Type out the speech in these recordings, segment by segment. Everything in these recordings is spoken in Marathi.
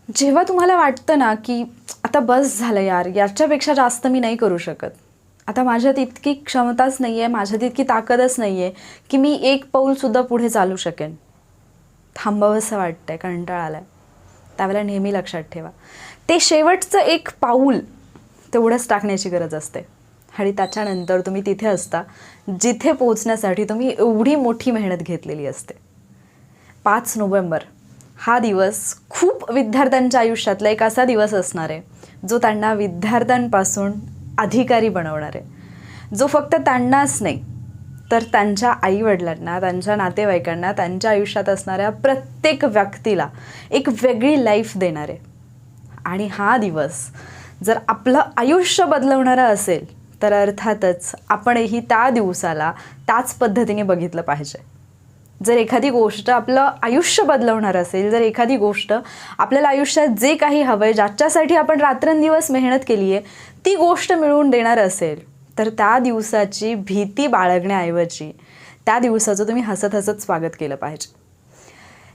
जेव्हा तुम्हाला वाटतं ना, की आता बस झालं यार, याच्यापेक्षा जास्त मी नाही करू शकत. आता माझ्यात इतकी क्षमताच नाही आहे, माझ्यात इतकी ताकदच नाही आहे, की मी एक पाऊलसुद्धा पुढे चालू शकेन. थांबावंसं वाटतंय, कंटाळा आलाय. त्यावेळेला नेहमी लक्षात ठेवा, ते शेवटचं एक पाऊल तेवढंच टाकण्याची गरज असते. आणि त्याच्यानंतर तुम्ही तिथे असता, जिथे पोहोचण्यासाठी तुम्ही एवढी मोठी मेहनत घेतलेली असते. 5 नोव्हेंबर हा दिवस खूप विद्यार्थ्यांच्या आयुष्यातला एक असा दिवस असणार आहे, जो त्यांना विद्यार्थ्यांपासून अधिकारी बनवणार आहे. जो फक्त त्यांनाच नाही, तर त्यांच्या आईवडिलांना, त्यांच्या नातेवाईकांना, त्यांच्या आयुष्यात असणाऱ्या प्रत्येक व्यक्तीला एक वेगळी लाईफ देणार आहे. आणि हा दिवस जर आपलं आयुष्य बदलवणारा असेल, तर अर्थातच आपणही त्या दिवसाला त्याच पद्धतीने बघितलं पाहिजे. जर एखादी गोष्ट आपलं आयुष्य बदलवणार असेल, जर एखादी गोष्ट आपल्याला आयुष्यात जे काही हवं आहे, ज्याच्यासाठी आपण रात्रंदिवस मेहनत केली आहे, ती गोष्ट मिळवून देणार असेल, तर त्या दिवसाची भीती बाळगण्याऐवजी त्या दिवसाचं तुम्ही हसत हसत स्वागत केलं पाहिजे.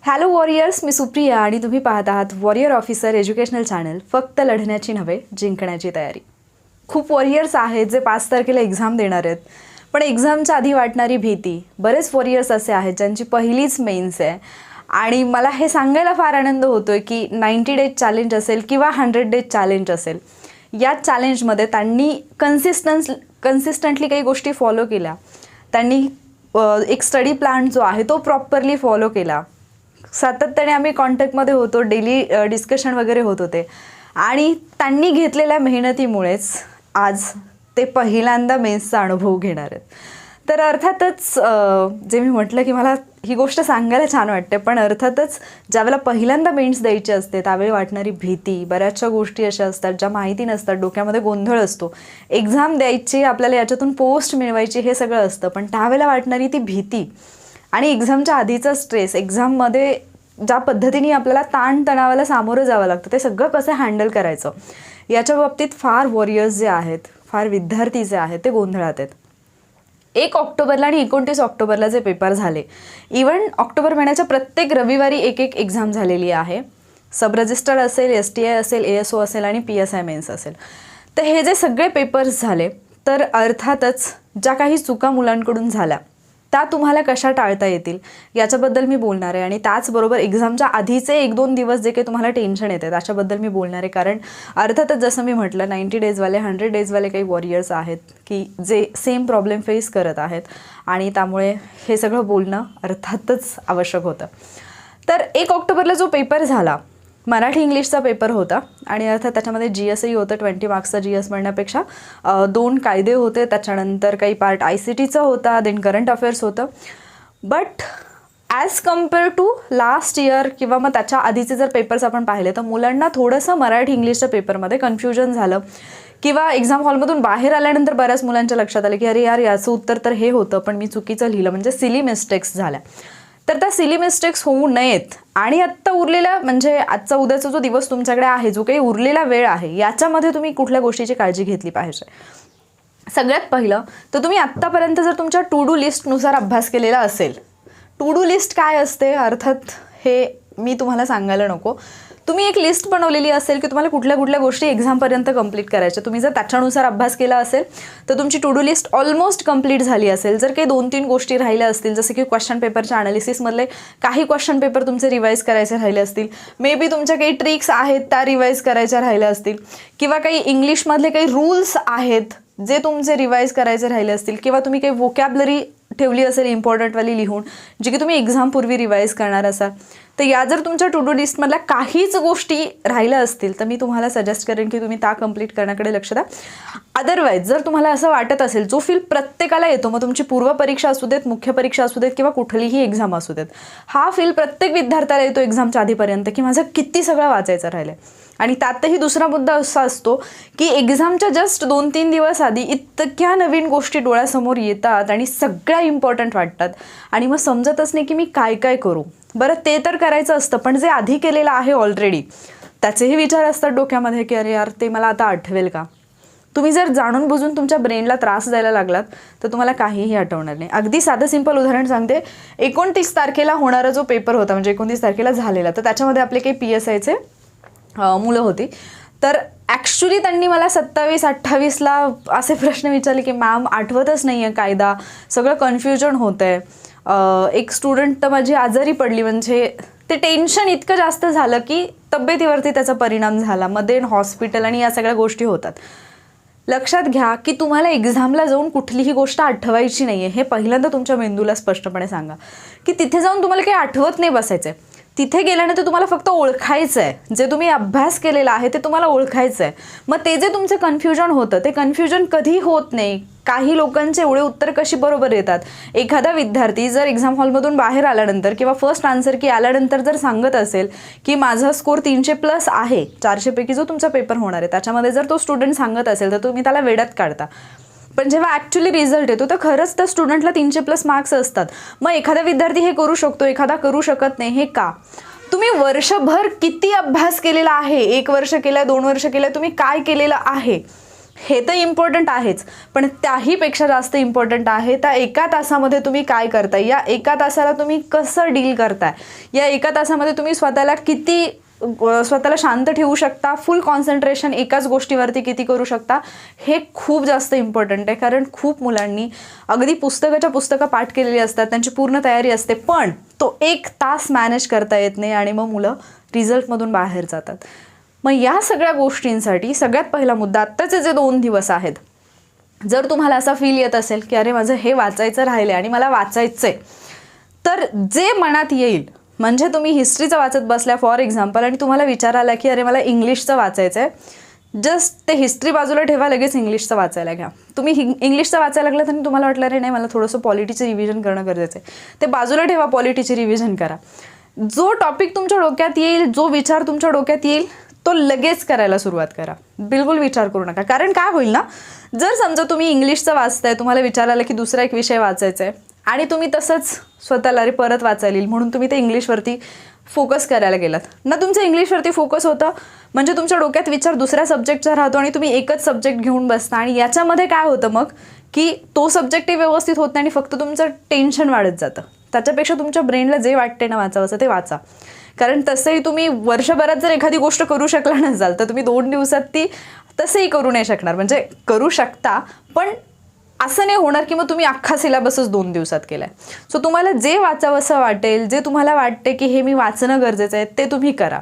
हॅलो वॉरियर्स, मी सुप्रिया आणि तुम्ही पाहत आहात वॉरियर ऑफिसर एज्युकेशनल चॅनल. फक्त लढण्याची नव्हे, जिंकण्याची तयारी. खूप वॉरियर्स आहेत जे 5 तारखेला एक्झाम देणार आहेत, पण एक्झामच्या आधी वाटणारी भीती. बरेच वॉरियर्स असे आहेत ज्यांची पहिलीच मेन्स आहे आणि मला हे सांगायला फार आनंद होतो आहे की 90 डेज चॅलेंज असेल किंवा 100 डेज चॅलेंज असेल, या चॅलेंजमध्ये त्यांनी कन्सिस्टंटली काही गोष्टी फॉलो केल्या. त्यांनी एक स्टडी प्लॅन जो आहे तो प्रॉपरली फॉलो केला. सातत्याने आम्ही कॉन्टॅक्टमध्ये होतो, डेली डिस्कशन वगैरे होत होते आणि त्यांनी घेतलेल्या मेहनतीमुळेच आज ते पहिल्यांदा मेन्सचा अनुभव घेणार आहेत. तर अर्थातच जे मी म्हटलं की मला ही गोष्ट सांगायला छान वाटते, पण अर्थातच ज्यावेळेला पहिल्यांदा मेन्स द्यायची असते त्यावेळी वाटणारी भीती, बऱ्याचशा गोष्टी अशा असतात ज्या माहिती नसतात, डोक्यामध्ये गोंधळ असतो. एक्झाम द्यायची, आपल्याला याच्यातून पोस्ट मिळवायची, हे सगळं असतं, पण त्यावेळेला वाटणारी ती भीती आणि एक्झामच्या आधीचा स्ट्रेस, एक्झाममध्ये ज्या पद्धतीने आपल्याला ताणतणावाला सामोरं जावं लागतं, ते सगळं कसं हँडल करायचं, याच्या बाबतीत फार वॉरियर्स जे आहेत, फार विद्यार्थी जे आहेत, ते गोंधळात आहेत. 1 ऑक्टोबरला आणि 29 ऑक्टोबरला जे पेपर झाले, इव्हन ऑक्टोबर महिन्याच्या प्रत्येक रविवारी एक एक्झाम झालेली आहे. सब रजिस्टर्ड असेल, STI असेल, ASO असेल आणि PSI मेन्स असेल. तर हे जे सगळे पेपर्स झाले, तर अर्थातच ज्या काही चुका मुलांकडून झाल्या त्या तुम्हाला कशा टाळता येतील याच्याबद्दल मी बोलणार आहे. आणि त्याचबरोबर एक्झामच्या आधीचे 1-2 दिवस जे काही तुम्हाला टेन्शन येते त्याच्याबद्दल मी बोलणार आहे. कारण अर्थातच जसं मी म्हटलं, 90 डेजवाले, 100 डेजवाले काही वॉरियर्स आहेत की जे सेम प्रॉब्लेम फेस करत आहेत आणि त्यामुळे हे सगळं बोलणं अर्थातच आवश्यक होतं. तर 1 ऑक्टोबरला जो पेपर झाला, मराठी इंग्लिशचा पेपर होता आणि अर्थात त्याच्यामध्ये GSही होतं. 20 मार्क्सचा GS म्हणण्यापेक्षा 2 कायदे होते, त्याच्यानंतर काही पार्ट ICTचं होता, देन करंट अफेअर्स होतं. But as compare to last year किंवा मग त्याच्या आधीचे जर पेपर्स आपण पाहिले, तर मुलांना थोडंसं मराठी इंग्लिशच्या पेपरमध्ये कन्फ्युजन झालं किंवा एक्झाम हॉलमधून बाहेर आल्यानंतर बऱ्याच मुलांच्या लक्षात आलं की अरे यार, याचं उत्तर तर हे होतं पण मी चुकीचं लिहिलं, म्हणजे सिली मिस्टेक्स झाल्या. तर त्या सिली मिस्टेक्स होऊ नयेत आणि आत्ता उरलेला, म्हणजे आजचा उद्याचा जो दिवस तुमच्याकडे आहे, जो काही उरलेला वेळ आहे, याच्यामध्ये तुम्ही कुठल्या गोष्टीची काळजी घेतली पाहिजे. सगळ्यात पहिलं तर तुम्ही आत्तापर्यंत जर तुमच्या टू डू लिस्टनुसार अभ्यास केलेला असेल, टू डू लिस्ट काय असते अर्थात हे मी तुम्हाला सांगायला नको. तुम्ही एक लिस्ट बनवलेली असेल की तुम्हाला कुठल्या कुठल्या गोष्टी एक्झामपर्यंत कंप्लीट करायच्या. तुम्ही जर त्याच्यानुसार अभ्यास केला असेल तर तुमची to do list almost complete झाली असेल. जर काही 2-3 गोष्टी राहिल्या असतील, जसं की क्वेश्चन पेपरच्या अनालिसिसमधले काही क्वेश्चन पेपर तुमचे रिवाईज करायचे राहिले असतील, मे बी तुमच्या काही ट्रिक्स आहेत त्या रिवाईज करायच्या राहिल्या असतील, किंवा काही इंग्लिशमधले काही रूल्स आहेत जे तुमचे रिवाईज करायचे राहिले असतील, किंवा तुम्ही काही वोकॅबलरी ठेवली असेल इम्पॉर्टंटवाली लिहून, जी की तुम्ही एक्झामपूर्वी रिवाईज करणार असाल. तर या जर तुमच्या टू डू लिस्टमधल्या काहीच गोष्टी राहिल्या असतील तर मी तुम्हाला सजेस्ट करेन की तुम्ही त्या कंप्लीट करण्याकडे लक्ष द्या. अदरवाईज जर तुम्हाला असं वाटत असेल, जो फील प्रत्येकाला येतो, मग तुमची पूर्व परीक्षा असू देत, मुख्य परीक्षा असू देत किंवा कुठलीही एक्झाम असू देत, हा फील प्रत्येक विद्यार्थ्याला येतो एक्झामच्या आधीपर्यंत की माझं किती सगळं वाचायचं राहिलं आहे. आणि त्यातही दुसरा मुद्दा असा असतो की एक्झामच्या जस्ट 2-3 दिवस आधी इतक्या नवीन गोष्टी डोळ्यासमोर येतात आणि सगळ्या इम्पॉर्टंट वाटतात आणि मग समजतच नाही की मी काय काय करू. बरं, ते तर करायचं असतं, पण जे आधी केलेलं आहे ऑलरेडी त्याचेही विचार असतात डोक्यामध्ये की अरे यार, ते मला आता आठवेल का. तुम्ही जर जाणून बुजून तुमच्या ब्रेनला त्रास द्यायला लागलात तर तुम्हाला काहीही आठवणार नाही. अगदी साधं सिंपल उदाहरण सांगते. 29 तारखेला होणारा जो पेपर होता, म्हणजे 29 तारखेला झालेला, तर त्याच्यामध्ये आपले काही PSIचे मुलं होती. तर ॲक्च्युली त्यांनी मला 27-28ला असे प्रश्न विचारले की मॅम आठवतच नाही आहे कायदा, सगळं कन्फ्युजन होतं आहे. एक स्टुडंट तर माझी आजारी पडली, म्हणजे ते टेन्शन इतकं जास्त झालं की तब्येतीवरती त्याचा परिणाम झाला, मध्ये हॉस्पिटल आणि या सगळ्या गोष्टी होतात. लक्षात घ्या की तुम्हाला एक्झामला जाऊन कुठलीही गोष्ट आठवायची नाही आहे, हे पहिल्यांदा तुमच्या मेंदूला स्पष्टपणे सांगा की तिथे जाऊन तुम्हाला काही आठवत नाही बसायचं आहे. तिथे गेल्यानंतर तुम्हाला फक्त ओळखायचं आहे, जे तुम्ही अभ्यास केलेला आहे ते तुम्हाला ओळखायचं आहे. मग ते जे तुमचं कन्फ्युजन होतं ते कन्फ्युजन कधी होत नाही. काही लोकांचे एवढे उत्तर कशी बरोबर येतात. एखादा विद्यार्थी जर एक्झाम हॉलमधून बाहेर आल्यानंतर किंवा फर्स्ट आन्सर की आल्यानंतर जर सांगत असेल की माझा स्कोर 300+ आहे, 400पैकी जो तुमचा पेपर होणार आहे त्याच्यामध्ये जर तो स्टुडंट सांगत असेल तर तुम्ही त्याला वेड्यात काढता. पण जेव्हा ॲक्च्युली रिझल्ट येतो तर खरंच त्या स्टुडंटला 300+ मार्क्स असतात. मग एखादा विद्यार्थी हे करू शकतो, एखादा करू शकत नाही, हे का? तुम्ही वर्षभर किती अभ्यास केलेला आहे, 1 वर्ष केलं, 2 वर्ष केलं, तुम्ही काय केलेलं आहे हे तर इम्पॉर्टंट आहेच, पण त्याहीपेक्षा जास्त इम्पॉर्टंट आहे त्या 1 तासामध्ये तुम्ही काय करताय, या 1 तासाला तुम्ही कसं डील करताय, या 1 तासामध्ये तुम्ही स्वतःला शांत ठेवू शकता, फुल कॉन्सन्ट्रेशन एकाच गोष्टीवरती किती करू शकता, हे खूप जास्त इम्पॉर्टंट आहे. कारण खूप मुलांनी अगदी पुस्तकं पाठ केलेली असतात, त्यांची पूर्ण तयारी असते, पण तो 1 तास मॅनेज करता येत नाही आणि मग मुलं रिझल्टमधून बाहेर जातात. मग या सगळ्या गोष्टींसाठी सगळ्यात पहिला मुद्दा, आत्ताचे जे 2 दिवस आहेत, जर तुम्हाला असा फील येत असेल की अरे माझं हे वाचायचं राहिलं आणि मला वाचायचं आहे, तर जे मनात येईल, म्हणजे तुम्ही हिस्ट्रीचं वाचत बसल्या फॉर एक्झाम्पल आणि तुम्हाला विचार आला की अरे मला इंग्लिशचं वाचायचं आहे, जस्ट ते हिस्ट्री बाजूला ठेवा, लगेच इंग्लिशचं वाचायला घ्या. तुम्ही इंग्लिशचं वाचायला लागलं तर तुम्हाला वाटलं अरे नाही मला थोडंसं पॉलिटीचं रिव्हिजन करणं गरजेचं आहे, ते बाजूला ठेवा, पॉलिटीची रिव्हिजन करा. जो टॉपिक तुमच्या डोक्यात येईल, जो विचार तुमच्या डोक्यात येईल तो लगेच करायला सुरुवात करा. बिलकुल विचार करू नका. कारण काय होईल ना, जर समजा तुम्ही इंग्लिशचं वाचताय, तुम्हाला विचार आला की दुसरा एक विषय वाचायचा आहे आणि तुम्ही तसंच स्वतःला अरे परत वाचायला येईल म्हणून तुम्ही ते इंग्लिशवरती फोकस करायला गेलात ना, तुमचं इंग्लिशवरती फोकस होतं म्हणजे तुमच्या डोक्यात विचार दुसऱ्या सब्जेक्टचा राहतो आणि तुम्ही एकच सब्जेक्ट घेऊन बसता आणि याच्यामध्ये काय होतं मग की तो सब्जेक्टही व्यवस्थित होत नाही आणि फक्त तुमचं टेन्शन वाढत जातं. त्याच्यापेक्षा तुमच्या ब्रेनला जे वाटते ना वाचावंसं ते वाचा. कारण तसंही तुम्ही वर्षभरात जर एखादी गोष्ट करू शकला नसाल तर तुम्ही 2 दिवसात ती तसंही करू नाही शकणार. म्हणजे करू शकता पण असं नाही होणार की मग तुम्ही अख्खा सिलेबसच 2 दिवसात केलाय. सो तुम्हाला जे वाचावंसं वाटेल, जे तुम्हाला वाटते की हे मी वाचणं गरजेचं आहे ते तुम्ही करा.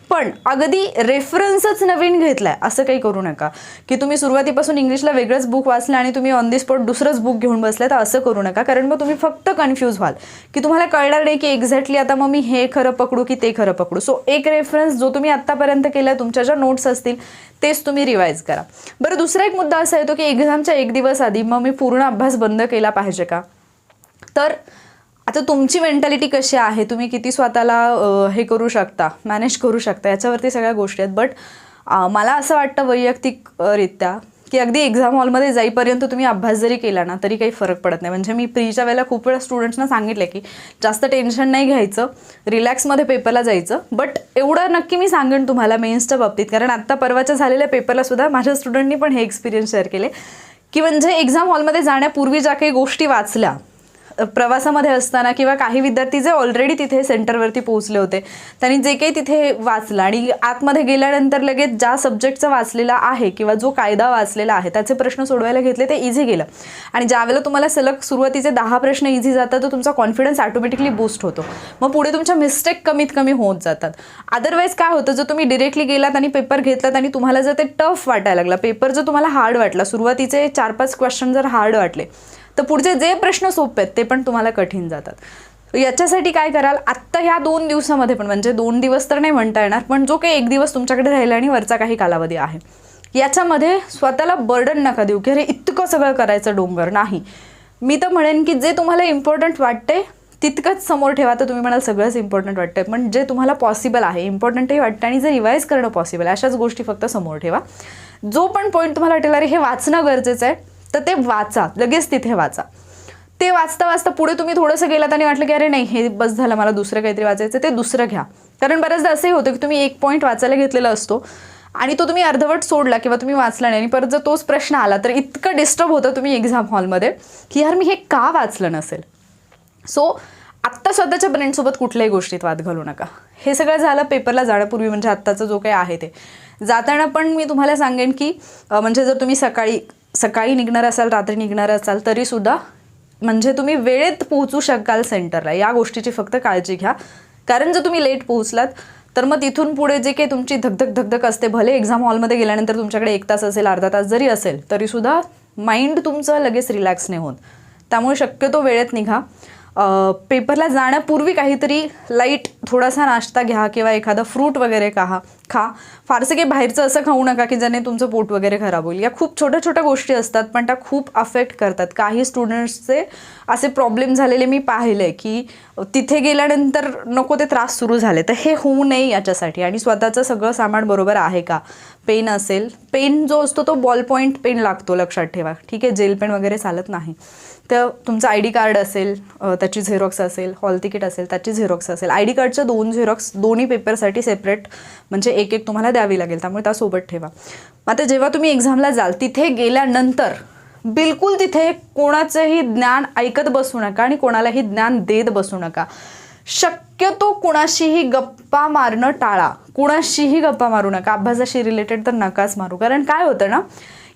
पण अगदी रेफरन्सच नवीन घेतलाय असं काही करू नका की तुम्ही सुरुवातीपासून इंग्लिशला वेगळंच बुक वाचलं आणि तुम्ही ऑन दी स्पॉट दुसरंच बुक घेऊन बसलाय, तर असं करू नका. कारण मग तुम्ही फक्त कन्फ्यूज व्हाल की तुम्हाला कळणार नाही की एक्झॅक्टली आता मग मी हे खरं पकडू की ते खरं पकडू. सो एक रेफरन्स जो तुम्ही आत्तापर्यंत केला, तुमच्या ज्या नोट्स असतील तेच तुम्ही रिवाईज करा. बरं, दुसरा एक मुद्दा असा येतो की एक्झामच्या 1 दिवस आधी मग मी पूर्ण अभ्यास बंद केला पाहिजे का? तर आता तुमची मेंटॅलिटी कशी आहे, तुम्ही किती स्वतःला हे करू शकता, मॅनेज करू शकता, याच्यावरती सगळ्या गोष्टी आहेत. बट मला असं वाटतं वैयक्तिकरित्या की अगदी एक्झाम हॉलमध्ये जाईपर्यंत तुम्ही अभ्यास जरी केला ना तरी काही फरक पडत नाही. म्हणजे मी प्रीच्या वेळेला खूप वेळा स्टुडंट्सना सांगितलं की जास्त टेन्शन नाही घ्यायचं, रिलॅक्समध्ये पेपरला जायचं. बट एवढं नक्की मी सांगेन तुम्हाला मेन्सच्या बाबतीत, कारण आत्ता परवाच्या झालेल्या पेपरला सुद्धा माझ्या स्टुडंटनी पण हे एक्सपिरियन्स शेअर केले की म्हणजे एक्झाम हॉलमध्ये जाण्यापूर्वी ज्या काही गोष्टी वाचल्या प्रवासामध्ये असताना, किंवा काही विद्यार्थी जे ऑलरेडी तिथे सेंटरवरती पोहोचले होते त्यांनी जे काही तिथे वाचलं आणि आतमध्ये गेल्यानंतर लगेच ज्या सब्जेक्टचं वाचलेला आहे किंवा जो कायदा वाचलेला आहे त्याचे प्रश्न सोडवायला घेतले, ते इझी गेलं. आणि ज्यावेळेला तुम्हाला सलग सुरुवातीचे 10 प्रश्न इझी जातात तर तुमचा कॉन्फिडन्स ऑटोमॅटिकली बूस्ट होतो. मग पुढे तुमच्या मिस्टेक कमीत कमी होत जातात. अदरवाईज काय होतं, जर तुम्ही डिरेक्टली गेलात आणि पेपर घेतलात आणि तुम्हाला जर ते टफ वाटायला लागला, पेपर जर तुम्हाला हार्ड वाटला, सुरुवातीचे 4-5 क्वेश्चन जर हार्ड वाटले तर पुढचे जे प्रश्न सोपे आहेत ते पण तुम्हाला कठीण जातात. याच्यासाठी काय कराल, आत्ता ह्या 2 दिवसामध्ये पण, म्हणजे 2 दिवस तर नाही म्हणता येणार, पण जो काही 1 दिवस तुमच्याकडे राहिला आणि वरचा काही कालावधी आहे, याच्यामध्ये स्वतःला बर्डन नका देऊ की अरे इतकं सगळं करायचं डोंगर नाही. मी तर म्हणेन की जे तुम्हाला इम्पॉर्टंट वाटते तितकंच समोर ठेवा. तर तुम्ही म्हणाल सगळंच इम्पॉर्टंट वाटतंय, पण जे तुम्हाला पॉसिबल आहे, इम्पॉर्टंटही वाटतं आणि जे रिवाईज करणं पॉसिबल आहे, अशाच गोष्टी फक्त समोर ठेवा. जो पण पॉईंट तुम्हाला वाटेल अरे हे वाचणं गरजेचं आहे तर ते वाचा, लगेच तिथे वाचा. ते वाचता वाचता पुढे तुम्ही थोडंसं गेलात आणि वाटलं की अरे नाही हे बस झालं, मला दुसरं काहीतरी वाचायचं, ते दुसरं घ्या. कारण बऱ्याचदा असंही होतं की तुम्ही एक पॉईंट वाचायला घेतलेला असतो आणि तो तुम्ही अर्धवट सोडला किंवा तुम्ही वाचला नाही आणि परत जर तोच प्रश्न आला तर इतकं डिस्टर्ब होतं तुम्ही एक्झाम हॉलमध्ये की यार मी हे का वाचलं नसेल. सो आत्ता स्वतःच्या ब्रेनसोबत कुठल्याही गोष्टीत वाद घालू नका. हे सगळं झालं पेपरला जाण्यापूर्वी, म्हणजे आत्ताचं जो काही आहे ते. जाताना पण मी तुम्हाला सांगेन की म्हणजे जर तुम्ही सकाळी निघणार असाल, रात्री निघणार असाल, तरीसुद्धा म्हणजे तुम्ही वेळेत पोहोचू शकाल सेंटरला, या गोष्टीची फक्त काळजी घ्या. कारण जर तुम्ही लेट पोहोचलात तर मग तिथून पुढे जे काही तुमची धगधग असते, भले एक्झाम हॉलमध्ये गेल्यानंतर तुमच्याकडे 1 तास असेल, अर्धा तास जरी असेल, तरीसुद्धा माइंड तुमचं लगेच रिलॅक्स नाही होत. त्यामुळे शक्यतो वेळेत निघा. पेपरला जाण्यापूर्वी काहीतरी लाईट थोडासा नाश्ता घ्या किंवा एखादा फ्रूट वगैरे खा. फारसं काही बाहेरचं असं खाऊ नका की ज्याने तुमचं पोट वगैरे खराब होईल. या खूप छोट्या गोष्टी असतात, पण त्या खूप अफेक्ट करतात. काही स्टुडंट्सचे असे प्रॉब्लेम झालेले मी पाहिले की तिथे गेल्यानंतर नको ते त्रास सुरू झाले. तर हे होऊ नये याच्यासाठी, आणि स्वतःचं सगळं सामान बरोबर आहे का. पेन असेल, पेन जो असतो तो बॉल पॉईंट पेन लागतो, लक्षात ठेवा. ठीक आहे, जेल पेन वगैरे चालत नाही. तर तुमचं ID कार्ड असेल त्याची झेरॉक्स असेल, हॉल तिकीट असेल त्याची झेरॉक्स असेल. ID कार्डच्या 2 झेरॉक्स दोन्ही पेपरसाठी सेपरेट, म्हणजे एक तुम्हाला द्यावी लागेल, त्यामुळे त्यासोबत ठेवा. आता जेव्हा तुम्ही एक्झामला जाल, तिथे गेल्यानंतर बिलकुल तिथे कोणाचंही ज्ञान ऐकत बसू नका आणि कोणालाही ज्ञान देत बसू नका. शक्यतो कुणाशीही गप्पा मारणं टाळा. कुणाशीही गप्पा मारू नका. अभ्यासाशी रिलेटेड तर नकाच मारू. कारण काय होतं ना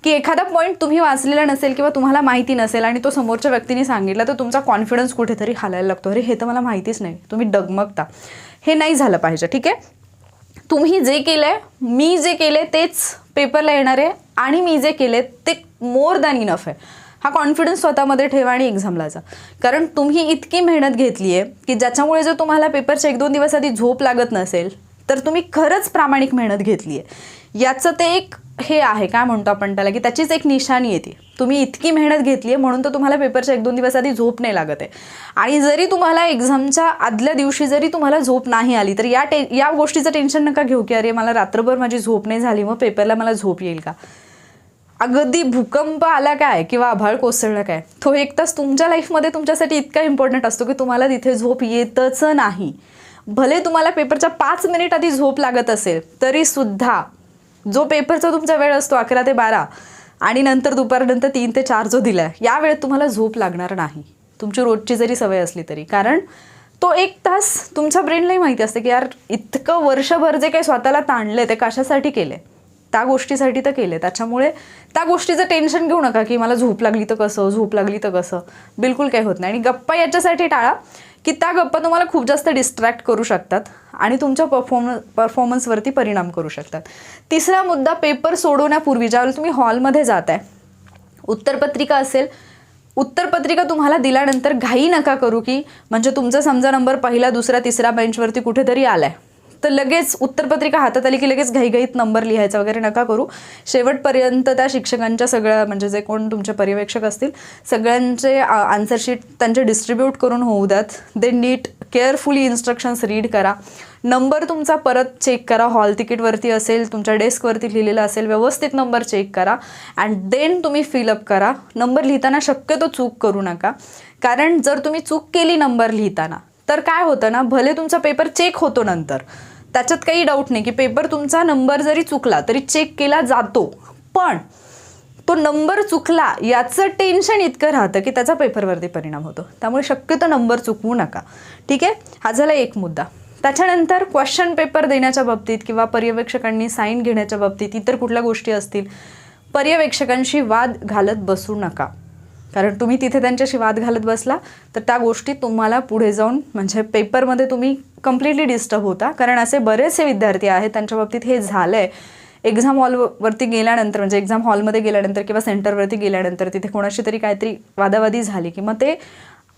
की एखादा पॉईंट तुम्ही वाचलेला नसेल किंवा तुम्हाला माहिती नसेल आणि तो समोरच्या व्यक्तीने सांगितला, तर तुमचा कॉन्फिडन्स कुठेतरी हालायला लागतो. अरे हे तर मला माहितीच नाही, तुम्ही डगमगता. हे नाही झालं पाहिजे. ठीक आहे, तुम्ही जे केलं आहे, मी जे केले तेच पेपरला येणार आहे, आणि मी जे केले ते मोर दॅन इनफ आहे. हा कॉन्फिडन्स स्वतःमध्ये ठेवा आणि एक्झामला जा. कारण तुम्ही इतकी मेहनत घेतली आहे की ज्याच्यामुळे जर तुम्हाला पेपरच्या 1-2 दिवस आधी झोप लागत नसेल, तर तुम्ही खरंच प्रामाणिक मेहनत घेतली आहे. याचं ते एक हे आहे, काय म्हणतो आपण त्याला, की त्याचीच एक निशाणी येते. तुम्ही इतकी मेहनत घेतली आहे म्हणून तर तुम्हाला पेपरच्या 1-2 दिवस आधी झोप नाही लागत आहे. आणि जरी तुम्हाला एक्झामच्या आदल्या दिवशी जरी तुम्हाला झोप नाही आली, तर या गोष्टीचं टेन्शन नका घेऊ की अरे मला रात्रभर माझी झोप नाही झाली, मग पेपरला मला झोप येईल का. अगदी भूकंप आला काय किंवा आभाळ कोसळलं काय, तो 1 तास तुमच्या लाईफमध्ये तुमच्यासाठी इतका इम्पॉर्टंट असतो की तुम्हाला तिथे झोप येतच नाही. भले तुम्हाला पेपरच्या 5 मिनिट आधी झोप लागत असेल, तरीसुद्धा जो पेपरचा तुमचा वेळ असतो 11 ते 12 आणि नंतर दुपारनंतर 3 ते 4 जो दिला आहे, या वेळेत तुम्हाला झोप लागणार नाही, तुमची रोजची जरी सवय असली तरी. कारण तो 1 तास तुमच्या ब्रेनलाही माहिती असते की यार इतकं वर्षभर जे काही स्वतःला ताणले ते कशासाठी केले, त्या गोष्टीसाठी तर केले. त्याच्यामुळे त्या गोष्टीचं टेन्शन घेऊ नका की मला झोप लागली तर कसं. बिलकुल काही होत नाही. आणि गप्पा याच्यासाठी टाळा की त्या गप्पा तुम्हाला खूप जास्त डिस्ट्रॅक्ट करू शकतात आणि तुमच्या परफॉर्मन्सवरती परिणाम करू शकतात. तिसरा मुद्दा, पेपर सोडवण्यापूर्वी ज्यावेळेला तुम्ही हॉलमध्ये जाताय, उत्तरपत्रिका असेल, उत्तरपत्रिका तुम्हाला दिल्यानंतर घाई नका करू की म्हणजे तुमचा समजा नंबर 1, 2, 3 बेंचवरती कुठेतरी आलाय, तर लगेच उत्तरपत्रिका हातात आली की लगेच घाईघाईत नंबर लिहायचा वगैरे नका करू. शेवटपर्यंत त्या शिक्षकांच्या सगळ्या म्हणजे जे कोण तुमचे पर्यवेक्षक असतील सगळ्यांचे आन्सरशीट त्यांचे डिस्ट्रीब्यूट करून होऊ द्यात. दे नीट केअरफुली इन्स्ट्रक्शन्स रीड करा. नंबर तुमचा परत चेक करा. हॉल तिकीटवरती असेल, तुमच्या डेस्कवरती लिहिलेला असेल, व्यवस्थित नंबर चेक करा अँड देन तुम्ही फिलअप करा. नंबर लिहिताना शक्यतो चूक करू नका. कारण जर तुम्ही चूक केली नंबर लिहिताना तर काय होतं ना, भले तुमचा पेपर चेक होतो नंतर, त्याच्यात काही डाऊट नाही की पेपर तुमचा नंबर जरी चुकला तरी चेक केला जातो, पण तो नंबर चुकला याचं टेन्शन इतकं राहतं की त्याचा पेपरवरती परिणाम होतो. त्यामुळे शक्यतो नंबर चुकवू नका. ठीक आहे, हा झाला एक मुद्दा. त्याच्यानंतर क्वेश्चन पेपर देण्याच्या बाबतीत किंवा पर्यवेक्षकांनी साईन घेण्याच्या बाबतीत इतर कुठल्या गोष्टी असतील, पर्यवेक्षकांशी वाद घालत बसू नका. कारण तुम्ही तिथे त्यांच्याशी वाद घालत बसला तर त्या गोष्टी तुम्हाला पुढे जाऊन म्हणजे पेपरमध्ये तुम्ही कम्प्लिटली डिस्टर्ब होता. कारण असे बरेचसे विद्यार्थी आहेत त्यांच्या बाबतीत हे झालं आहे. एक्झाम हॉलवरती गेल्यानंतर म्हणजे एक्झाम हॉलमध्ये गेल्यानंतर किंवा सेंटरवरती गेल्यानंतर तिथे कोणाशी तरी काहीतरी वादावादी झाली की मग ते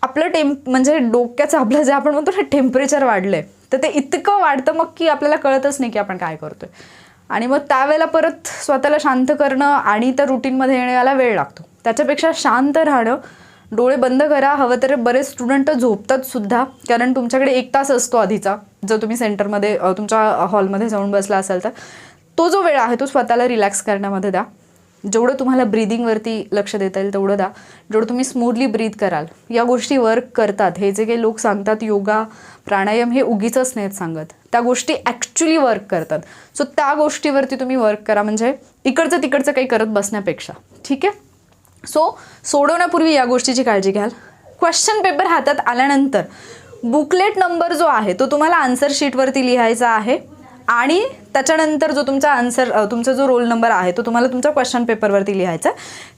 आपलं म्हणजे डोक्याचं आपलं जे आपण म्हणतो ना टेम्परेचर वाढलं आहे, तर ते इतकं वाढतं मग की आपल्याला कळतच नाही की आपण काय करतोय. आणि मग त्यावेळेला परत स्वतःला शांत करणं आणि त्या रुटीनमध्ये येण्याला वेळ लागतो. त्याच्यापेक्षा शांत राहणं, डोळे बंद करा. हवं तर बरेच स्टुडंट झोपतात सुद्धा, कारण तुमच्याकडे 1 तास असतो आधीचा. जर तुम्ही सेंटरमध्ये तुमच्या हॉलमध्ये जाऊन बसला असाल तर तो जो वेळ आहे तो स्वतःला रिलॅक्स करण्यामध्ये द्या. जेवढं तुम्हाला ब्रीदिंगवरती लक्ष देता येईल तेवढं द्या. जेवढं तुम्ही स्मूथली ब्रीथ कराल, या गोष्टी वर्क करतात. हे जे काही लोक सांगतात योगा प्राणायाम हे उगीचच नाहीत सांगत, त्या गोष्टी ॲक्च्युली वर्क करतात. सो त्या गोष्टीवरती तुम्ही वर्क करा, म्हणजे इकडचं तिकडचं काही करत बसण्यापेक्षा. ठीक आहे, सो सोडवण्यापूर्वी या गोष्टीची काळजी घ्याल. क्वेश्चन पेपर हातात आल्यानंतर बुकलेट नंबर जो आहे तो तुम्हाला आन्सर शीटवरती लिहायचा आहे आणि त्याच्यानंतर जो तुमचा तुमचा जो रोल नंबर आहे तो तुम्हाला तुमच्या क्वेश्चन पेपरवरती लिहायचा.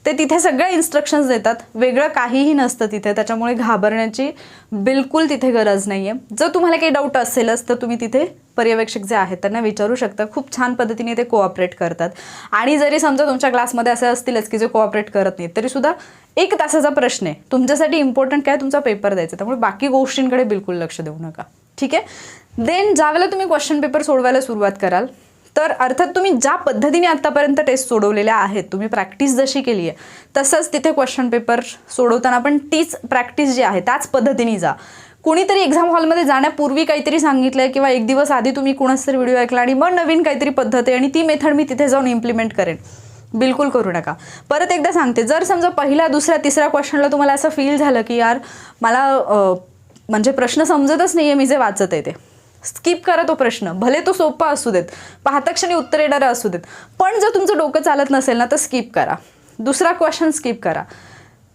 ते तिथे सगळ्या इन्स्ट्रक्शन्स देतात, वेगळं काहीही नसतं तिथे, त्याच्यामुळे घाबरण्याची बिलकुल तिथे गरज नाही आहे. जर तुम्हाला काही डाऊट असेलच तर तुम्ही तिथे पर्यवेक्षक जे आहेत त्यांना विचारू शकता. खूप छान पद्धतीने ते कोऑपरेट करतात. आणि जरी समजा तुमच्या क्लासमध्ये असे असतीलच की जे कोऑपरेट करत नाहीत तरीसुद्धा 1 तासाचा प्रश्न आहे, तुमच्यासाठी इम्पॉर्टंट काय तुमचा पेपर द्यायचा, त्यामुळे बाकी गोष्टींकडे बिलकुल लक्ष देऊ नका. ठीक आहे. देन ज्यावेळेला तुम्ही क्वेश्चन पेपर सोडवायला सुरुवात कराल तर अर्थात तुम्ही ज्या पद्धतीने आत्तापर्यंत टेस्ट सोडवलेल्या आहेत, तुम्ही प्रॅक्टिस जशी केली आहे तसंच तिथे क्वेश्चन पेपर सोडवताना पण तीच प्रॅक्टिस जी आहे त्याच पद्धतीने जा. कुणीतरी एक्झाम हॉलमध्ये जाण्यापूर्वी काहीतरी सांगितलंय किंवा एक दिवस आधी तुम्ही कुणाच तरी व्हिडिओ ऐकला आणि मग नवीन काहीतरी पद्धत आहे आणि ती मेथड मी तिथे जाऊन इम्प्लिमेंट करेन, बिलकुल करू नका. परत एकदा सांगते, जर समजा पहिल्या, दुसऱ्या, तिसऱ्या क्वेश्चनला तुम्हाला असं फील झालं की यार मला म्हणजे प्रश्न समजतच नाही आहे, मी जे वाचत आहे ते, स्किप करा तो प्रश्न. भले तो सोपा असू देत, पाहता क्षणी उत्तर येणारा असू देत, पण जर तुमचं डोकं चालत नसेल ना तर स्किप करा. दुसरा क्वेश्चन स्किप करा,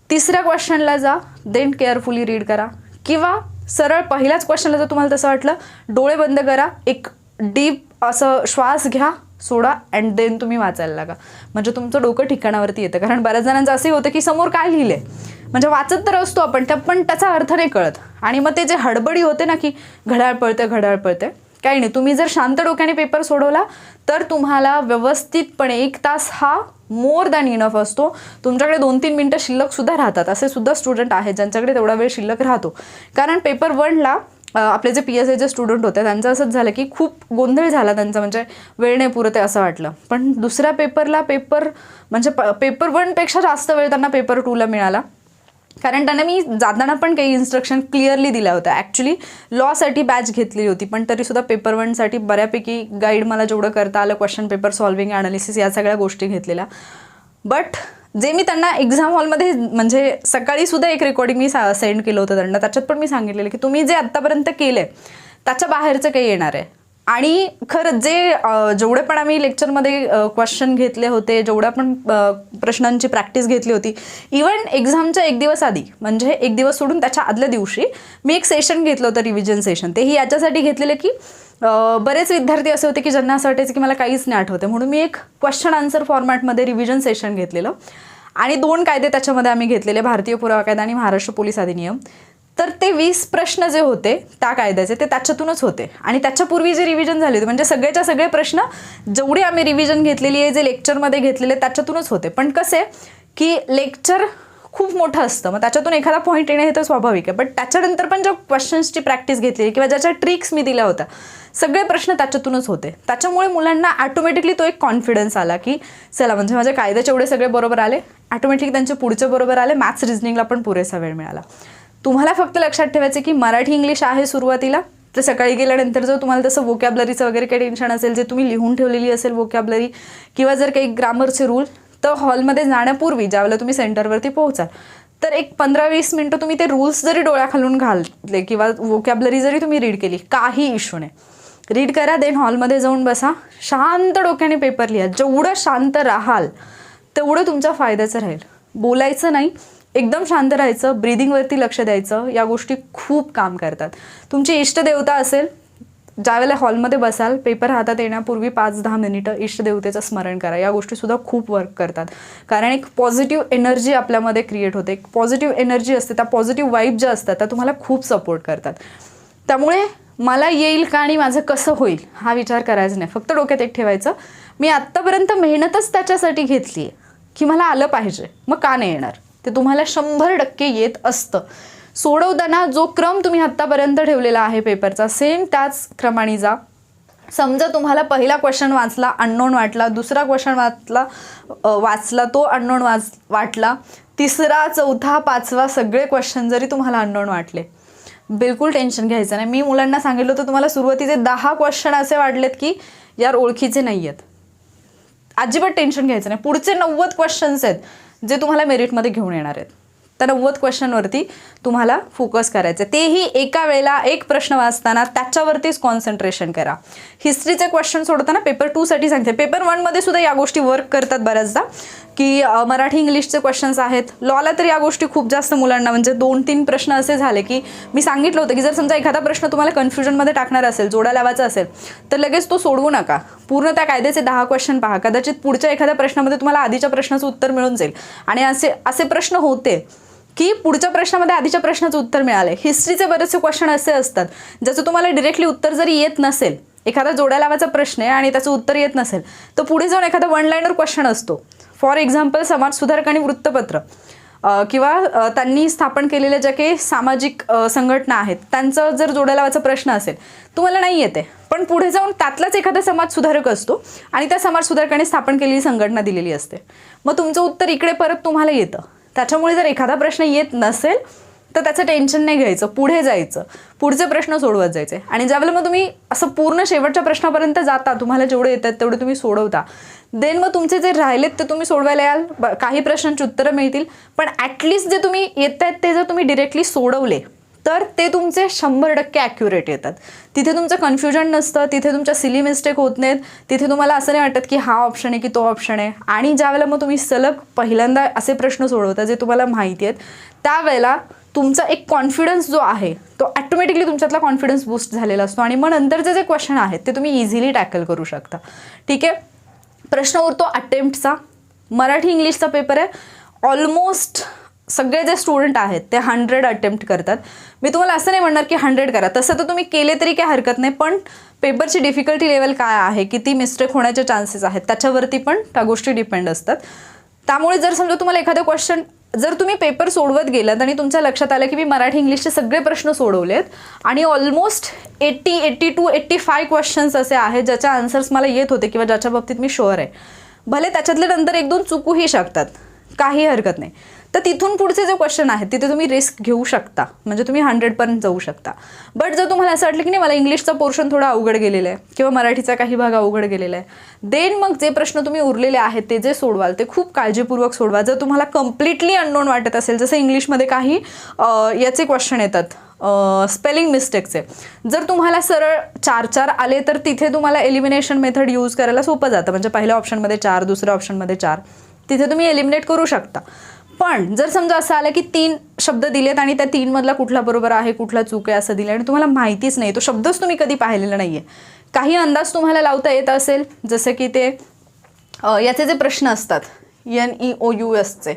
तिसऱ्या क्वेश्चनला जा, देन केअरफुली रीड करा. किंवा सरळ पहिल्याच क्वेश्चनला जर तुम्हाला तसं वाटलं, डोळे बंद करा, एक डीप असं श्वास घ्या, सोडा अँड देन तुम्ही वाचायला लागा. म्हणजे तुमचं डोकं ठिकाणावरती येतं. कारण बऱ्याच जणांचं असंही होतं की समोर काय लिहिलंय, म्हणजे वाचत तर असतो आपण पण त्याचा अर्थ नाही कळत. आणि मग ते जे हडबडी होते ना की घड्याळ पळते, काही नाही. तुम्ही जर शांत डोक्याने पेपर सोडवला तर तुम्हाला व्यवस्थितपणे 1 तास हा मोर दॅन इनफ असतो. तुमच्याकडे 2-3 मिनटं शिल्लक सुद्धा राहतात. असे सुद्धा स्टुडंट आहेत ज्यांच्याकडे तेवढा वेळ शिल्लक राहतो. कारण पेपर 1ला आपले जे PSIचे स्टुडंट होते त्यांचं असंच झालं की खूप गोंधळ झाला त्यांचा, म्हणजे वेळ नाही पुरत आहे असं वाटलं. पण दुसऱ्या पेपरला पेपर 1पेक्षा जास्त वेळ त्यांना पेपर 2ला मिळाला. कारण त्यांना मी जाताना पण काही इन्स्ट्रक्शन क्लिअरली दिल्या होत्या. ॲक्च्युली लॉसाठी बॅच घेतलेली होती, पण तरीसुद्धा पेपर 1साठी बऱ्यापैकी गाईड मला जेवढं करता आलं, क्वेश्चन पेपर सॉल्विंग, ॲनालिसिस या सगळ्या गोष्टी घेतलेल्या. बट जे मी त्यांना एक्झाम हॉलमध्ये, म्हणजे सकाळीसुद्धा एक रेकॉर्डिंग मी सेंड केलं होतं त्यांना, त्याच्यात पण मी सांगितलेलं की तुम्ही जे आत्तापर्यंत केलं आहे त्याच्या बाहेरचं काही येणार आहे. आणि खरं जेवढे पण आम्ही लेक्चरमध्ये क्वेश्चन घेतले होते, जेवढ्या पण प्रश्नांची प्रॅक्टिस घेतली होती, इवन एक्झामच्या 1 दिवस आधी, म्हणजे 1 दिवस सोडून त्याच्या आदल्या दिवशी मी एक सेशन घेतलं होतं, रिव्हिजन सेशन. तेही याच्यासाठी घेतलेलं की बरेच विद्यार्थी असे होते की ज्यांना असं वाटायचं की मला काहीच नाही आठवते, म्हणून मी एक क्वेश्चन आन्सर फॉर्मॅटमध्ये रिव्हिजन सेशन घेतलेलं. आणि 2 कायदे त्याच्यामध्ये आम्ही घेतलेले, भारतीय पुरावा कायदा आणि महाराष्ट्र पोलीस अधिनियम. तर ते 20 प्रश्न जे होते त्या कायद्याचे ते त्याच्यातूनच होते. आणि त्याच्यापूर्वी जे रिव्हिजन झाले होते, म्हणजे सगळेच्या सगळे प्रश्न जेवढे आम्ही रिव्हिजन घेतलेली आहे, जे लेक्चरमध्ये घेतलेले त्याच्यातूनच होते. पण कसे की लेक्चर खूप मोठं असतं, मग त्याच्यातून एखादा पॉईंट येणं हे तर स्वाभाविक आहे. बट त्याच्यानंतर पण ज्या क्वेश्चन्सची प्रॅक्टिस घेतली किंवा ज्याच्या ट्रिक्स मी दिल्या होत्या, सगळे प्रश्न त्याच्यातूनच होते. त्याच्यामुळे मुलांना ॲटोमॅटिकली तो एक कॉन्फिडन्स आला की चला, म्हणजे माझ्या कायद्याचे एवढे सगळे बरोबर आले, ॲटोमॅटिक त्यांचे पुढचे बरोबर आले, मॅथ्स रिझनिंगला पण पुरेसा वेळ मिळाला. तुम्हाला फक्त लक्षात ठेवायचं की मराठी इंग्लिश आहे सुरुवातीला, तर सकाळी गेल्यानंतर जर तुम्हाला तसं वोकॅबलरीचं वगैरे काही टेन्शन असेल, जे तुम्ही लिहून ठेवलेली असेल वोकॅबलरी किंवा जर काही ग्रामरचे रूल, तर हॉलमध्ये जाण्यापूर्वी ज्यावेळेला तुम्ही सेंटरवरती पोहोचाल तर एक 15-20 मिनटं तुम्ही ते रूल्स जरी डोळ्याखालून घालले किंवा वोकॅबलरी जरी तुम्ही रीड केली, काही इश्यू नाही. रीड करा, देन हॉलमध्ये जाऊन बसा, शांत डोक्याने पेपर लिहा. जेवढं शांत राहाल तेवढं तुमच्या फायद्याचं राहील. बोलायचं नाही, एकदम शांत राहायचं, ब्रीदिंगवरती लक्ष द्यायचं. या गोष्टी खूप काम करतात. तुमची इष्टदेवता असेल, ज्यावेळेला हॉलमध्ये बसाल, पेपर हातात येण्यापूर्वी 5-10 मिनिटं इष्टदेवतेचं स्मरण करा. या गोष्टीसुद्धा खूप वर्क करतात. कारण एक पॉझिटिव्ह एनर्जी आपल्यामध्ये क्रिएट होते, एक पॉझिटिव्ह एनर्जी असते, त्या पॉझिटिव्ह वाईब ज्या असतात त्या तुम्हाला खूप सपोर्ट करतात. त्यामुळे मला येईल का आणि माझं कसं होईल हा विचार करायचा नाही, फक्त डोक्यात एक ठेवायचं, मी आत्तापर्यंत मेहनतच त्याच्यासाठी घेतली आहे की मला आलं पाहिजे, मग का नाही येणार. ते तुम्हाला 100% येत असतं. सोडवताना जो क्रम तुम्ही आत्तापर्यंत ठेवलेला आहे पेपरचा, सेम त्याच क्रमाने जा. समजा तुम्हाला पहिला क्वेश्चन वाचला, अननोन वाटला, दुसरा क्वेश्चन वाचला तो अननोन वाटला, तिसरा, चौथा, 5वा सगळे क्वेश्चन जरी तुम्हाला अननोन वाटले, बिलकुल टेन्शन घ्यायचं नाही. मी मुलांना सांगितलं होतं तुम्हाला सुरुवातीचे 10 क्वेश्चन असे वाटलेत की यार ओळखीचे नाही आहेत, अजिबात टेन्शन घ्यायचं नाही. पुढचे 90 क्वेश्चन्स आहेत जे तुम्हाला मेरिटमध्ये घेऊन येणार आहेत. त्या 90 क्वेश्चनवरती तुम्हाला फोकस करायचं. तेही एका वेळेला एक प्रश्न वाचताना त्याच्यावरतीच कॉन्सन्ट्रेशन करा. हिस्ट्रीचे क्वेश्चन सोडताना पेपर 2साठी सांगते, पेपर 1मध्ये सुद्धा या गोष्टी वर्क करतात बऱ्याचदा. की मराठी इंग्लिशचे क्वेश्चन्स आहेत. लॉला तर या गोष्टी खूप जास्त मुलांना म्हणजे 2-3 प्रश्न असे झाले की मी सांगितलं होतं की जर समजा एखादा प्रश्न तुम्हाला कन्फ्युजनमध्ये टाकणार असेल, जोडा लावायचा असेल, तर लगेच तो सोडवू नका. पूर्ण त्या कायद्याचे 10 क्वेश्चन पहा. कदाचित पुढच्या एखाद्या प्रश्नामध्ये तुम्हाला आधीच्या प्रश्नाचं उत्तर मिळून जाईल. आणि असे प्रश्न होते की पुढच्या प्रश्नामध्ये आधीच्या प्रश्नाचं उत्तर मिळालं. हिस्ट्रीचे बरेचसे क्वेश्चन असे असतात ज्याचं तुम्हाला डिरेक्टली उत्तर जरी येत नसेल, एखादा जोड्या लावायचा प्रश्न आहे आणि त्याचं उत्तर येत नसेल, तर पुढे जाऊन एखादा वन लाईनर क्वेश्चन असतो. फॉर एक्झाम्पल, समाज सुधारक आणि वृत्तपत्र किंवा त्यांनी स्थापन केलेल्या ज्या काही सामाजिक संघटना आहेत त्यांचं जर जोड्या लावायचा प्रश्न असेल, तुम्हाला नाही येते, पण पुढे जाऊन त्यातलाच एखादा समाज सुधारक असतो आणि त्या समाज सुधारकाने स्थापन केलेली संघटना दिलेली असते. मग तुमचं उत्तर इकडे परत तुम्हाला येतं. त्याच्यामुळे जर एखादा प्रश्न येत नसेल तर त्याचं टेन्शन नाही घ्यायचं, पुढे जायचं, पुढचे प्रश्न सोडवत जायचे. आणि ज्यावेळेला मग तुम्ही असं पूर्ण शेवटच्या प्रश्नापर्यंत जाता, तुम्हाला जेवढे येतात तेवढे तुम्ही सोडवता, देन मग तुमचे जे राहिलेत ते तुम्ही सोडवायला याल. काही प्रश्नांची उत्तरं मिळतील, पण ॲटलिस्ट जे तुम्ही येत आहेत ते जर तुम्ही डिरेक्टली सोडवले तर ते तुमचे 100% ॲक्युरेट येतात. तिथे तुमचं कन्फ्युजन नसतं, तिथे तुमच्या सिली मिस्टेक होत नाहीत, तिथे तुम्हाला असं नाही वाटत की हा ऑप्शन आहे की तो ऑप्शन आहे. आणि ज्यावेळेला मग तुम्ही सलग पहिल्यांदा असे प्रश्न सोडवता जे तुम्हाला माहिती आहेत, त्यावेळेला तुमचा एक कॉन्फिडन्स जो आहे तो ॲटोमॅटिकली तुमच्यातला कॉन्फिडन्स बूस्ट झालेला असतो आणि मग नंतरचे जे क्वेश्चन आहेत ते तुम्ही इझिली टॅकल करू शकता. ठीक आहे. प्रश्न उरतो अटेम्प्टचा. मराठी इंग्लिशचा पेपर आहे. ऑलमोस्ट सगळे जे स्टुडंट आहेत ते 100 अटेम्प्ट करतात. मी तुम्हाला असं नाही म्हणणार की 100 करा, तसं तर तुम्ही केले तरी काही हरकत नाही, पण पेपरची डिफिकल्टी लेवल काय आहे, किती मिस्टेक होण्याचे चान्सेस आहेत, त्याच्यावरती पण त्या गोष्टी डिपेंड असतात. त्यामुळे जर समजा तुम्हाला एखादा क्वेश्चन, जर तुम्ही पेपर सोडवत गेलात आणि तुमच्या लक्षात आलं की मी मराठी इंग्लिशचे सगळे प्रश्न सोडवलेत आणि ऑलमोस्ट 80, 82, 85 क्वेश्चन्स असे आहेत ज्याच्या आन्सर्स मला येत होते किंवा ज्याच्या बाबतीत मी शुअर आहे, भले त्याच्यातले नंतर 1-2 चुकूही शकतात, काही हरकत नाही, तर तिथून पुढचे जे क्वेश्चन आहेत तिथे तुम्ही रिस्क घेऊ शकता, म्हणजे तुम्ही 100पर्यंत जाऊ शकता. बट जर तुम्हाला असं वाटलं की नाही मला इंग्लिशचा पोर्शन थोडा अवघड गेलेला आहे किंवा मराठीचा काही भाग अवघड गेलेला आहे, देन मग जे प्रश्न तुम्ही उरलेले आहेत ते जे सोडवाल ते खूप काळजीपूर्वक सोडवा. जर तुम्हाला कम्प्लिटली अननोन वाटत असेल, जसं इंग्लिशमध्ये काही याचे क्वेश्चन येतात स्पेलिंग मिस्टेकचे, जर तुम्हाला सरळ 4-4 आले तर तिथे तुम्हाला एलिमिनेशन मेथड यूज करायला सोपं जातं. म्हणजे पहिल्या ऑप्शनमध्ये 4, दुसऱ्या ऑप्शनमध्ये 4, तिथे तुम्ही एलिमिनेट करू शकता. पण जर समजा असं आलं की 3 शब्द दिलेत आणि त्या 3 मधला कुठला बरोबर आहे कुठला चूक आहे असं दिलं आणि तुम्हाला माहितीच नाही, तो शब्दच तुम्ही कधी पाहिलेला नाही आहे, काही अंदाज तुम्हाला लावता येत असेल, जसं की ते याचे जे प्रश्न असतात NEOUSचे,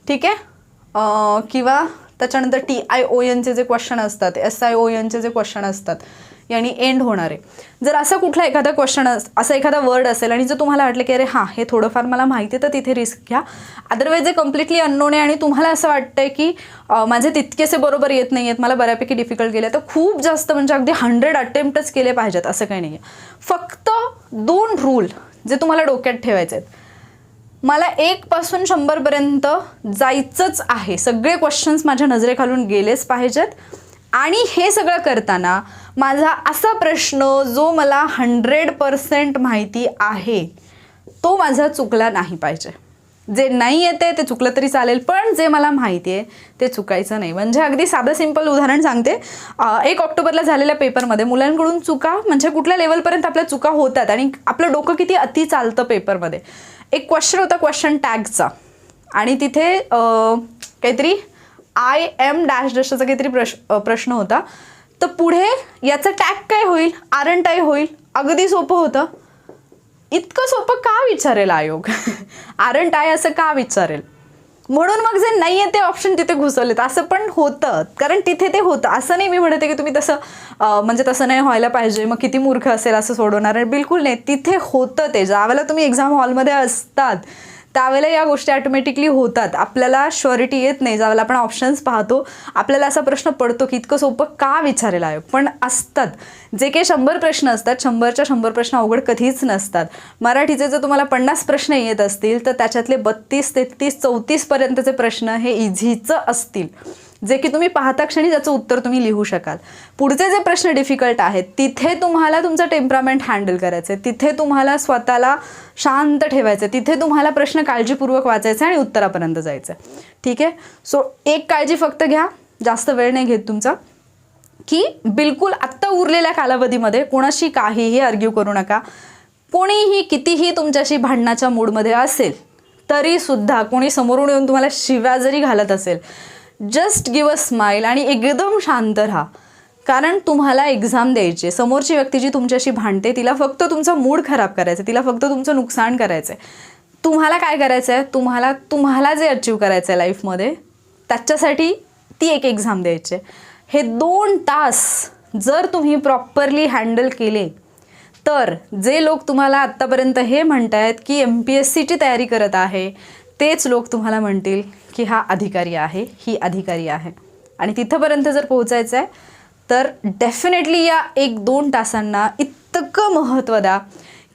ठीक आहे, किंवा त्याच्यानंतर TIONचे जे क्वेश्चन असतात, SIONचे जे क्वेश्चन असतात, यानी एंड होणारे, जर असा कुठला एखादा क्वेश्चन असा एखादा वर्ड असेल आणि जर तुम्हाला वाटलं की अरे हां हे थोडंफार मला माहिती आहे तर तिथे रिस्क घ्या. अदरवाईज जे कम्प्लिटली अननोन आहे आणि तुम्हाला असं वाटतंय की माझे तितकेसे बरोबर येत नाही आहेत, मला बऱ्यापैकी डिफिकल्ट गेले, तर खूप जास्त म्हणजे अगदी 100 अटेम्प्टच केले पाहिजेत असं काही नाही आहे. फक्त 2 रूल जे तुम्हाला डोक्यात ठेवायचे आहेत. मला 1 पासून 100पर्यंत जायचंच आहे, सगळे क्वेश्चन्स माझ्या नजरेखालून गेलेच पाहिजेत आणि हे सगळं करताना माझा असा प्रश्न जो मला 100% माहिती आहे तो माझा चुकला नाही पाहिजे. जे नाही येते ते चुकलं तरी चालेल, पण जे मला माहिती आहे ते चुकायचं नाही. म्हणजे अगदी साधं सिंपल उदाहरण सांगते. 1 ऑक्टोबरला झालेल्या पेपरमध्ये मुलांकडून चुका म्हणजे कुठल्या लेवलपर्यंत आपल्या चुका होतात आणि आपलं डोकं किती अति चालतं पेपरमध्ये. एक क्वेश्चन होता क्वेश्चन टॅगचा आणि तिथे काहीतरी IM डॅश डॅशचा काहीतरी प्रश्न होता. तर पुढे याचं टॅग काय होईल, आरंट आय होईल. अगदी सोपं होतं. इतकं सोपं का विचारेल आयोग? आरंट आय असं का विचारेल? म्हणून मग जे नाही आहे ते ऑप्शन तिथे घुसवलेत. असं पण होतं कारण तिथे ते होतं. असं नाही मी म्हणते की तुम्ही तसं म्हणजे तसं नाही व्हायला पाहिजे, मग किती मूर्ख असेल असं सोडवणार आहे, बिलकुल नाही. तिथे होतं ते. ज्यावेळेला तुम्ही एक्झाम हॉलमध्ये असतात त्यावेळेला या गोष्टी ऑटोमॅटिकली होतात. आपल्याला श्युरिटी येत नाही. ज्यावेळेला आपण ऑप्शन्स पाहतो आपल्याला असा प्रश्न पडतो की इतकं सोपं का विचारेल आयोग, पण असतात. जे काही 100 प्रश्न असतात 100च्या 100 प्रश्न अवघड कधीच नसतात. मराठीचे जर तुम्हाला 50 प्रश्न येत असतील तर त्याच्यातले 32, 33, 34 पर्यंतचे प्रश्न हे इझीचं असतील, जे की तुम्ही पाहता क्षणी त्याचं उत्तर तुम्ही लिहू शकाल. पुढचे जे प्रश्न डिफिकल्ट आहेत तिथे तुम्हाला तुमचं टेम्परामेंट हँडल करायचं आहे, तिथे तुम्हाला स्वतःला शांत ठेवायचं आहे, तिथे तुम्हाला प्रश्न काळजीपूर्वक वाचायचा आणि उत्तरापर्यंत जायचं आहे. ठीक आहे. सो एक काळजी फक्त घ्या, जास्त वेळ नाही घेत तुमचा, की बिलकुल आत्ता उरलेल्या कालावधीमध्ये कोणाशी काहीही आर्ग्यू करू नका. कोणीही कितीही तुमच्याशी भांडणाच्या मूडमध्ये असेल तरीसुद्धा कोणी समोरून येऊन तुम्हाला शिव्या जरी घालत असेल, जस्ट गिव्ह अ स्माईल आणि एकदम शांत राहा. कारण तुम्हाला एक्झाम द्यायची आहे. समोरची व्यक्ती जी तुमच्याशी भांडते तिला फक्त तुमचा मूड खराब करायचा आहे, तिला फक्त तुमचं नुकसान करायचं आहे. तुम्हाला काय करायचं आहे, तुम्हाला जे अचीव करायचं आहे लाईफमध्ये त्याच्यासाठी ती एक एक्झाम द्यायची आहे. हे 2 तास जर तुम्ही प्रॉपरली हँडल केले तर जे लोक तुम्हाला आत्तापर्यंत हे म्हणत आहेत की MPSCची तयारी करत आहे, तेच लोक तुम्हाला म्हणतील की हा अधिकारी आहे, ही अधिकारी आहे. आणि तिथंपर्यंत जर पोहोचायचं आहे तर डेफिनेटली या 1-2 तासांना इतकं महत्त्व द्या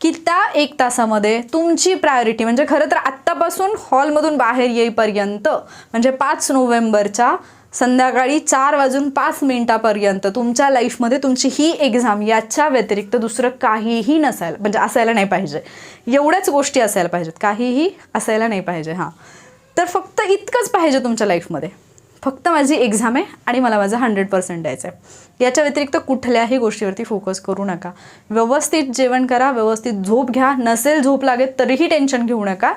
की त्या 1 तासामध्ये तुमची प्रायोरिटी म्हणजे खरं तर आत्तापासून हॉलमधून बाहेर येईपर्यंत म्हणजे 5 नोव्हेंबरच्या संध्याकाळी 4:05 तुमच्या लाईफमध्ये तुमची ही एक्झाम याच्या व्यतिरिक्त दुसरं काहीही नसायला म्हणजे असायला नाही पाहिजे. एवढ्याच गोष्टी असायला पाहिजेत, काहीही असायला नाही पाहिजे. हां, तर फक्त इतकंच पाहिजे तुमच्या लाईफमध्ये, फक्त माझी एक्झाम आहे आणि मला माझं 100% द्यायचं आहे. याच्या व्यतिरिक्त कुठल्याही गोष्टीवरती फोकस करू नका. व्यवस्थित जेवण करा, व्यवस्थित झोप घ्या. नसेल झोप लागेल तरीही टेन्शन घेऊ नका.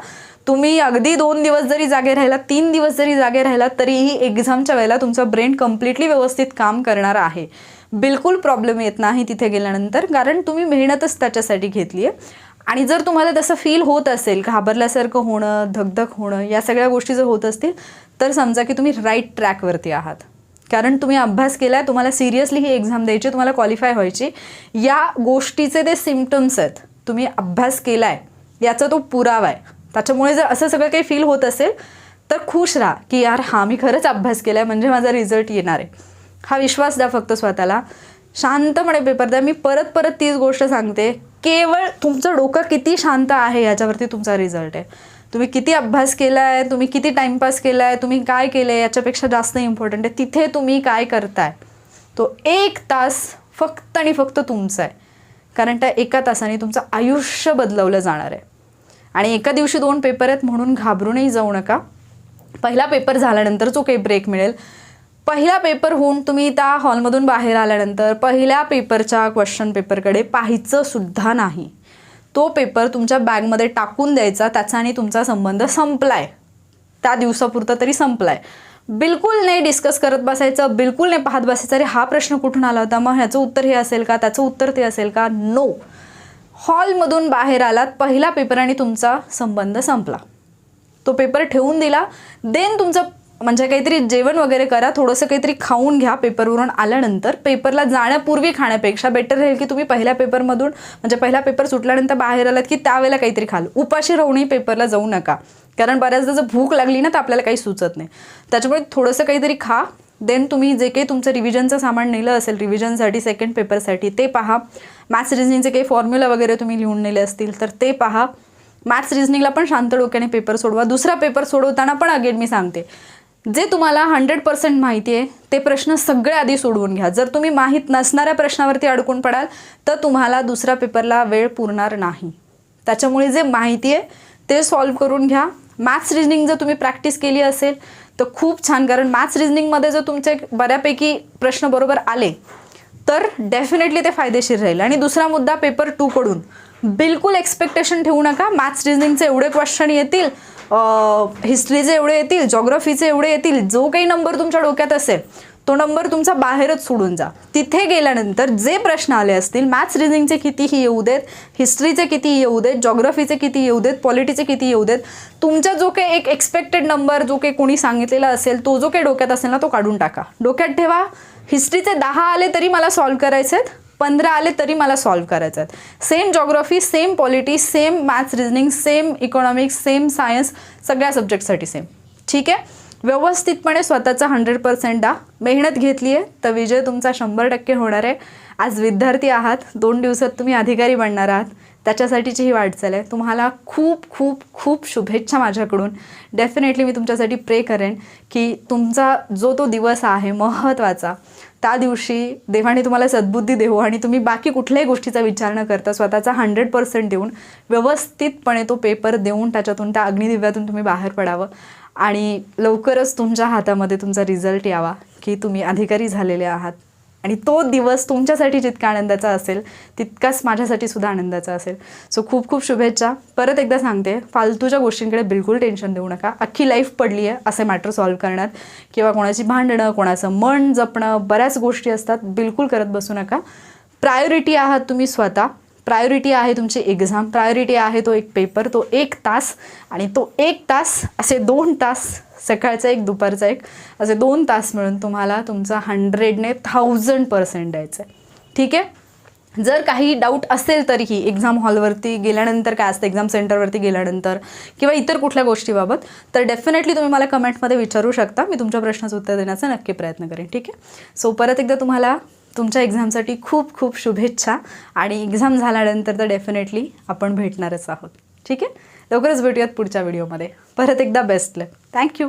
तुम्ही अगदी 2 दिवस जरी जागे राहिलात, 3 दिवस जरी जागे राहिलात तरीही एक्झामच्या वेळेला तुमचा ब्रेन कम्प्लिटली व्यवस्थित काम करणार आहे. बिलकुल प्रॉब्लेम येत नाही तिथे गेल्यानंतर, कारण तुम्ही मेहनतच त्याच्यासाठी घेतली आहे. आणि जर तुम्हाला तसं फील होत असेल, घाबरल्यासारखं होणं, धगधग होणं, या सगळ्या गोष्टी जर होत असतील तर समजा की तुम्ही राईट ट्रॅकवरती आहात. कारण तुम्ही अभ्यास केला आहे, तुम्हाला सिरियसली ही एक्झाम द्यायची, तुम्हाला क्वालिफाय व्हायची. या गोष्टीचे ते सिम्पटम्स आहेत. तुम्ही अभ्यास केला आहे याचा तो पुरावा आहे. त्याच्यामुळे जर असं सगळं काही फील होत असेल तर खुश राहा की यार हां, मी खरंच अभ्यास केला आहे म्हणजे माझा रिझल्ट येणार आहे. हा विश्वास द्या फक्त स्वतःला. शांतपणे पेपर द्या. मी परत तीच गोष्ट सांगते, केवळ तुमचं डोकं किती शांत आहे याच्यावरती तुमचा रिझल्ट आहे. तुम्ही किती अभ्यास केला आहे, तुम्ही किती टाईमपास केला आहे, तुम्ही काय केलं आहे याच्यापेक्षा जास्त इम्पॉर्टंट आहे तिथे तुम्ही काय करताय. तो 1 तास फक्त आणि फक्त तुमचा आहे. कारण त्या 1 तासाने तुमचं आयुष्य बदलवलं जाणार आहे. आणि एका दिवशी 2 पेपर आहेत म्हणून घाबरूनही जाऊ नका. पहिला पेपर झाल्यानंतर जो काही ब्रेक मिळेल, पहिला पेपर होऊन तुम्ही त्या हॉलमधून बाहेर आल्यानंतर पहिल्या पेपरच्या क्वेश्चन पेपरकडे पाहायचं सुद्धा नाही. तो पेपर तुमच्या बॅगमध्ये टाकून द्यायचा. त्याचा आणि तुमचा संबंध संपलाय, त्या दिवसापुरता तरी संपलाय. बिलकुल नाही डिस्कस करत बसायचं, बिलकुल नाही पाहत बसायचं अरे हा प्रश्न कुठून आला होता, मग ह्याचं उत्तर हे असेल का, त्याचं उत्तर ते असेल का. नो, हॉलमधून बाहेर आलात, पहिला पेपर आणि तुमचा संबंध संपला. तो पेपर ठेवून दिला, देन तुमचं म्हणजे काहीतरी जेवण वगैरे करा, थोडंसं काहीतरी खाऊन घ्या. पेपरवरून आल्यानंतर पेपरला जाण्यापूर्वी खाण्यापेक्षा बेटर राहील की तुम्ही पहिल्या पेपरमधून म्हणजे पहिला पेपर सुटल्यानंतर बाहेर आलात की त्यावेळेला काहीतरी खाल. उपाशी राहूनही पेपरला जाऊ नका, कारण बऱ्याचदा जर भूक लागली ना तर आपल्याला काही सुचत नाही. त्याच्यामुळे थोडंसं काहीतरी खा. देन तुम्ही जे काही तुमचं रिव्हिजनचं सामान नेलं असेल रिव्हिजनसाठी, सेकंड पेपरसाठी, ते पहा. मॅथ्स रिझनिंगचे काही फॉर्म्युला वगैरे तुम्ही लिहून नेले असतील तर ते पहा. मॅथ्स रिझनिंगला पण शांत डोक्याने पेपर सोडवा. दुसरा पेपर सोडवताना पण अगेन मी सांगते, जे तुम्हाला 100% माहिती आहे ते प्रश्न सगळे आधी सोडवून घ्या. जर तुम्ही माहीत नसणाऱ्या प्रश्नावरती अडकून पडाल तर तुम्हाला दुसऱ्या पेपरला वेळ पुरणार नाही. त्याच्यामुळे जे माहिती आहे ते सॉल्व्ह करून घ्या. मॅथ्स रिझनिंग जर तुम्ही प्रॅक्टिस केली असेल तर खूप छान, कारण मॅथ्स रिझनिंगमध्ये जर तुमचे बऱ्यापैकी प्रश्न बरोबर आले तर डेफिनेटली ते फायदेशीर राहील. आणि दुसरा मुद्दा, पेपर 2 कडून बिलकुल एक्सपेक्टेशन ठेवू नका. मॅथ्स रिझनिंगचे एवढे क्वेश्चन येतील, हिस्ट्रीचे एवढे येतील, जॉग्रफीचे एवढे येतील, जो काही नंबर तुमच्या डोक्यात असेल तो नंबर तुमचा बाहेरच सोडून जा. तिथे गेल्यानंतर जे प्रश्न आले असतील, मॅथ्स रिझनिंगचे कितीही येऊ देत, हिस्ट्रीचे किती येऊ देत, जॉग्रफीचे किती येऊ देत, पॉलिटीचे किती येऊ देत, तुमचा जो काही एक एक्सपेक्टेड नंबर जो काही कोणी सांगितलेला असेल तो जो काही डोक्यात असेल ना तो काढून टाका. डोक्यात ठेवा, हिस्ट्रीचे 10 आले तरी मला सॉल्व्ह करायचे आहेत, 15 आले तरी मला सॉल्व्ह करायचं आहेत. Same geography, same polity, same maths reasoning, same economics, same science, सगळ्या सब्जेक्टसाठी सेम. ठीक आहे, व्यवस्थितपणे स्वतःचा 100% द्या. मेहनत घेतली आहे तर विजय तुमचा 100% होणार आहे. आज विद्यार्थी आहात, 2 दिवसात तुम्ही अधिकारी बनणार आहात, त्याच्यासाठीची ही वाटचाल आहे. तुम्हाला खूप खूप खूप शुभेच्छा माझ्याकडून. डेफिनेटली मी तुमच्यासाठी प्रे करेन की तुमचा जो तो दिवस आहे महत्त्वाचा, त्या दिवशी देवाने तुम्हाला सद्बुद्धी देवो आणि तुम्ही बाकी कुठल्याही गोष्टीचा विचार न करता स्वतःचा 100% देऊन व्यवस्थितपणे तो पेपर देऊन त्याच्यातून, त्या अग्निदिव्यातून तुम्ही बाहेर पडावं आणि लवकरच तुमच्या हातामध्ये तुमचा रिझल्ट यावा की तुम्ही अधिकारी झालेले आहात. आणि तो दिवस तुमच्यासाठी जितका आनंदाचा असेल तितकाच माझ्यासाठी सुद्धा आनंदाचा असेल. सो खूप खूप शुभेच्छा. परत एकदा सांगते, फालतूच्या गोष्टींकडे बिलकुल टेन्शन देऊ नका. अख्खी लाईफ पडली आहे असे मॅटर सॉल्व्ह करण्यात, किंवा कोणाची भांडणं, कोणाचं मन जपणं, बऱ्याच गोष्टी असतात, बिलकुल करत बसू नका. प्रायोरिटी आहात तुम्ही स्वतः, प्रायोरिटी आहे तुमची एक्झाम, प्रायोरिटी आहे तो एक पेपर, तो 1 तास, आणि तो 1 तास असे 2 तास, सकाळचा एक दुपारचा एक, असे 2 तास मिळून तुम्हाला तुमचा 100ने 1000% द्यायचं आहे. ठीक आहे. जर काही डाऊट असेल तरीही एक्झाम हॉलवरती गेल्यानंतर, काय असतं एक्झाम सेंटरवरती गेल्यानंतर, किंवा इतर कुठल्या गोष्टीबाबत, तर डेफिनेटली तुम्ही मला कमेंटमध्ये विचारू शकता. मी तुमच्या प्रश्नाचं उत्तर देण्याचा नक्की प्रयत्न करेन. ठीक आहे. सो परत एकदा तुम्हाला तुमच्या एक्झामसाठी खूप खूप शुभेच्छा, आणि एक्झाम झाल्यानंतर तर डेफिनेटली आपण भेटणारच आहोत. ठीक आहे. लवकरच भेटूयात पुढच्या व्हिडिओमध्ये. परत एकदा बेस्ट लक. थँक्यू.